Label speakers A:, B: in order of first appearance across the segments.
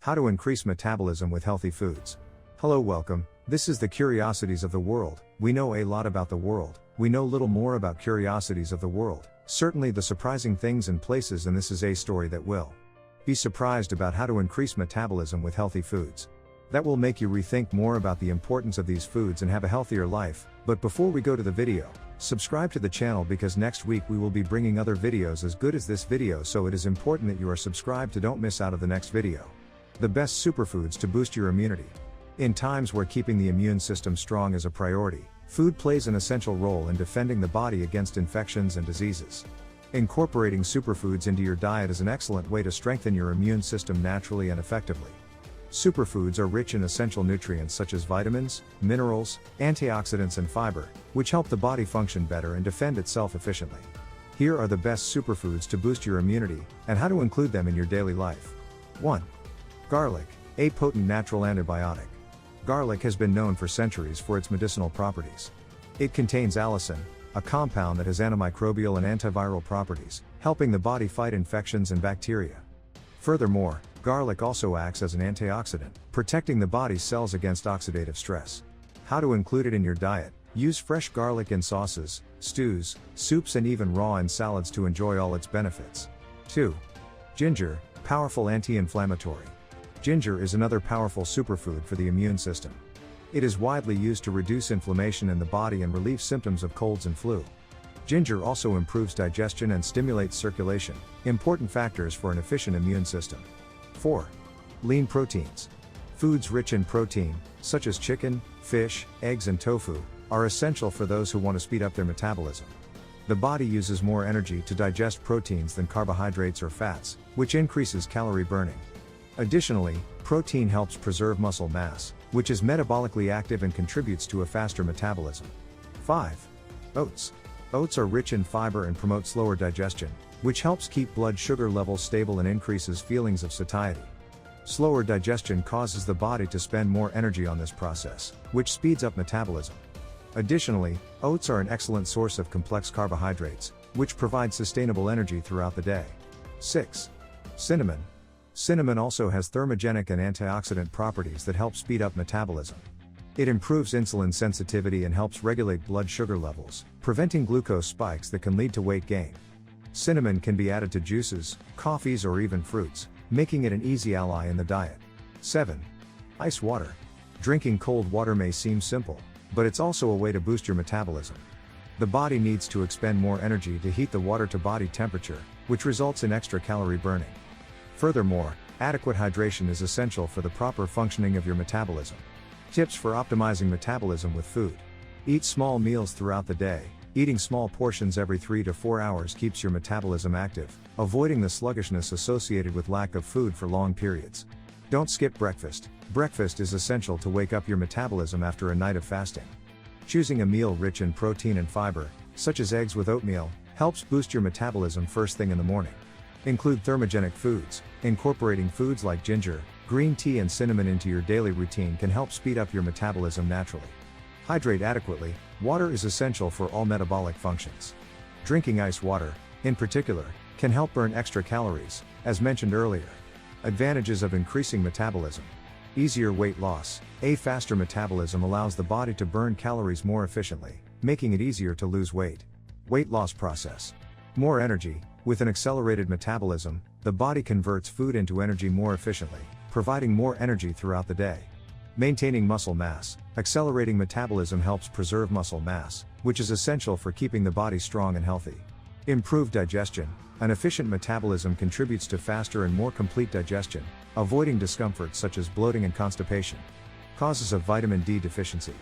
A: How to increase metabolism with healthy foods. Hello, welcome. This is the Curiosities of the World. We know a lot about the world. We know little more about curiosities of the world. Certainly the surprising things and places, and this is a story that will be surprised about how to increase metabolism with healthy foods. That will make you rethink more about the importance of these foods and have a healthier life. But before we go to the video, subscribe to the channel because next week we will be bringing other videos as good as this video, so it is important that you are subscribed to don't miss out of the next video. The best superfoods to boost your immunity. In times where keeping the immune system strong is a priority, food plays an essential role in defending the body against infections and diseases. Incorporating superfoods into your diet is an excellent way to strengthen your immune system naturally and effectively. Superfoods are rich in essential nutrients such as vitamins, minerals, antioxidants and fiber, which help the body function better and defend itself efficiently. Here are the best superfoods to boost your immunity, and how to include them in your daily life. 1. Garlic, a potent natural antibiotic. Garlic has been known for centuries for its medicinal properties. It contains allicin, a compound that has antimicrobial and antiviral properties, helping the body fight infections and bacteria. Furthermore, garlic also acts as an antioxidant, protecting the body's cells against oxidative stress. How to include it in your diet. Use fresh garlic in sauces, stews, soups and even raw in salads to enjoy all its benefits. 2. Ginger, powerful anti-inflammatory. Ginger is another powerful superfood for the immune system. It is widely used to reduce inflammation in the body and relieve symptoms of colds and flu. Ginger also improves digestion and stimulates circulation, important factors for an efficient immune system. 4. Lean proteins. Foods rich in protein, such as chicken, fish, eggs and tofu, are essential for those who want to speed up their metabolism. The body uses more energy to digest proteins than carbohydrates or fats, which increases calorie burning. Additionally, protein helps preserve muscle mass, which is metabolically active and contributes to a faster metabolism. 5. Oats. Oats are rich in fiber and promote slower digestion, which helps keep blood sugar levels stable and increases feelings of satiety. Slower digestion causes the body to spend more energy on this process, which speeds up metabolism. Additionally, oats are an excellent source of complex carbohydrates, which provide sustainable energy throughout the day. 6. Cinnamon. Cinnamon also has thermogenic and antioxidant properties that help speed up metabolism. It improves insulin sensitivity and helps regulate blood sugar levels, preventing glucose spikes that can lead to weight gain. Cinnamon can be added to juices, coffees or even fruits, making it an easy ally in the diet. 7. Ice water. Drinking cold water may seem simple, but it's also a way to boost your metabolism. The body needs to expend more energy to heat the water to body temperature, which results in extra calorie burning. Furthermore, adequate hydration is essential for the proper functioning of your metabolism. Tips for optimizing metabolism with food. Eat small meals throughout the day. Eating small portions every 3 to 4 hours keeps your metabolism active, avoiding the sluggishness associated with lack of food for long periods. Don't skip breakfast. Breakfast is essential to wake up your metabolism after a night of fasting. Choosing a meal rich in protein and fiber, such as eggs with oatmeal, helps boost your metabolism first thing in the morning. Include thermogenic foods. Incorporating foods like ginger, green tea and cinnamon into your daily routine can help speed up your metabolism naturally. Hydrate adequately. Water is essential for all metabolic functions. Drinking ice water, in particular, can help burn extra calories, as mentioned earlier. Advantages of increasing metabolism. Easier weight loss. A faster metabolism allows the body to burn calories more efficiently, making it easier to lose weight. Weight loss process. More energy. With an accelerated metabolism, the body converts food into energy more efficiently, providing more energy throughout the day. Maintaining muscle mass. Accelerating metabolism helps preserve muscle mass, which is essential for keeping the body strong and healthy. Improved digestion. An efficient metabolism contributes to faster and more complete digestion, avoiding discomforts such as bloating and constipation. Causes of vitamin D deficiency.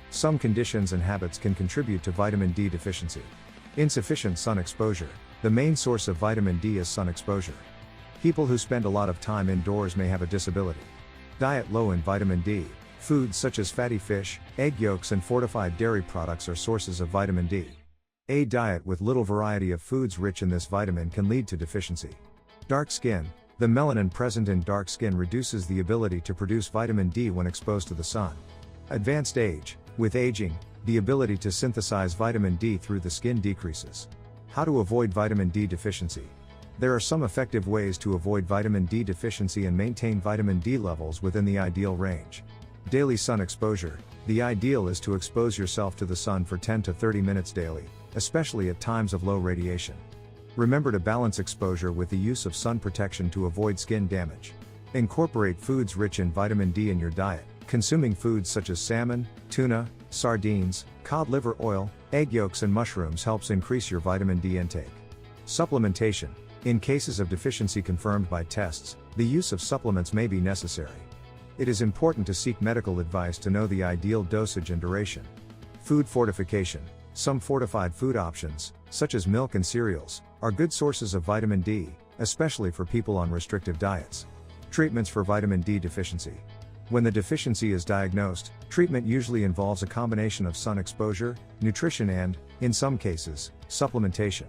A: Some conditions and habits can contribute to vitamin D deficiency. Insufficient sun exposure. The main source of vitamin D is sun exposure. People who spend a lot of time indoors may have a disability. Diet low in vitamin D. Foods such as fatty fish, egg yolks and fortified dairy products are sources of vitamin D. A diet with little variety of foods rich in this vitamin can lead to deficiency. Dark skin. The melanin present in dark skin reduces the ability to produce vitamin D when exposed to the sun. Advanced age. With aging, the ability to synthesize vitamin D through the skin decreases. How to avoid vitamin D deficiency. There are some effective ways to avoid vitamin D deficiency and maintain vitamin D levels within the ideal range. Daily sun exposure. The ideal is to expose yourself to the sun for 10 to 30 minutes daily, especially at times of low radiation. Remember to balance exposure with the use of sun protection to avoid skin damage. Incorporate foods rich in vitamin D in your diet. Consuming foods such as salmon, tuna, sardines, cod liver oil, egg yolks and mushrooms helps increase your vitamin D intake. Supplementation. In cases of deficiency confirmed by tests, the use of supplements may be necessary. It is important to seek medical advice to know the ideal dosage and duration. Food fortification. Some fortified food options, such as milk and cereals, are good sources of vitamin D, especially for people on restrictive diets. Treatments for vitamin D deficiency. When the deficiency is diagnosed, treatment usually involves a combination of sun exposure, nutrition and, in some cases, supplementation.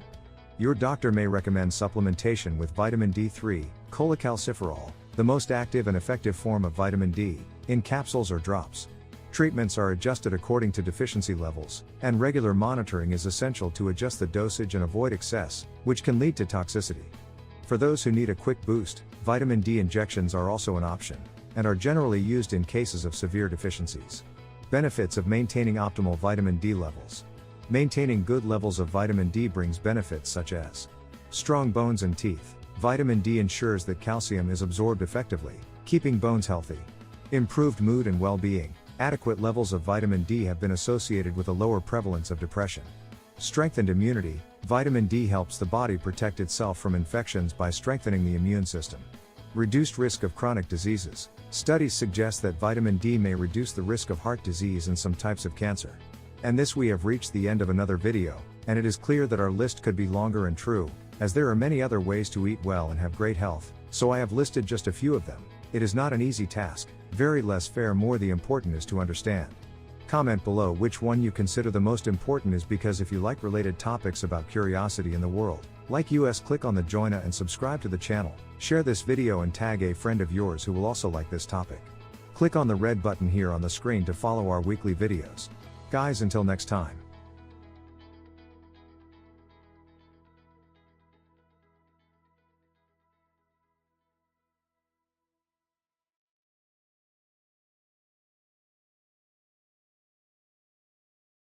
A: Your doctor may recommend supplementation with vitamin D3, cholecalciferol, the most active and effective form of vitamin D, in capsules or drops. Treatments are adjusted according to deficiency levels, and regular monitoring is essential to adjust the dosage and avoid excess, which can lead to toxicity. For those who need a quick boost, vitamin D injections are also an option, and are generally used in cases of severe deficiencies. Benefits of maintaining optimal vitamin D levels. Maintaining good levels of vitamin D brings benefits such as strong bones and teeth. Vitamin D ensures that calcium is absorbed effectively, keeping bones healthy. Improved mood and well-being. Adequate levels of vitamin D have been associated with a lower prevalence of depression. Strengthened immunity. Vitamin D helps the body protect itself from infections by strengthening the immune system. Reduced risk of chronic diseases. Studies suggest that vitamin D may reduce the risk of heart disease and some types of cancer. And this we have reached the end of another video, and it is clear that our list could be longer and true, as there are many other ways to eat well and have great health, so I have listed just a few of them. It is not an easy task, very less fair more the important is to understand. Comment below which one you consider the most important is because if you like related topics about curiosity in the world, like us click on the join and subscribe to the channel, share this video and tag a friend of yours who will also like this topic. Click on the red button here on the screen to follow our weekly videos. Guys, until next time.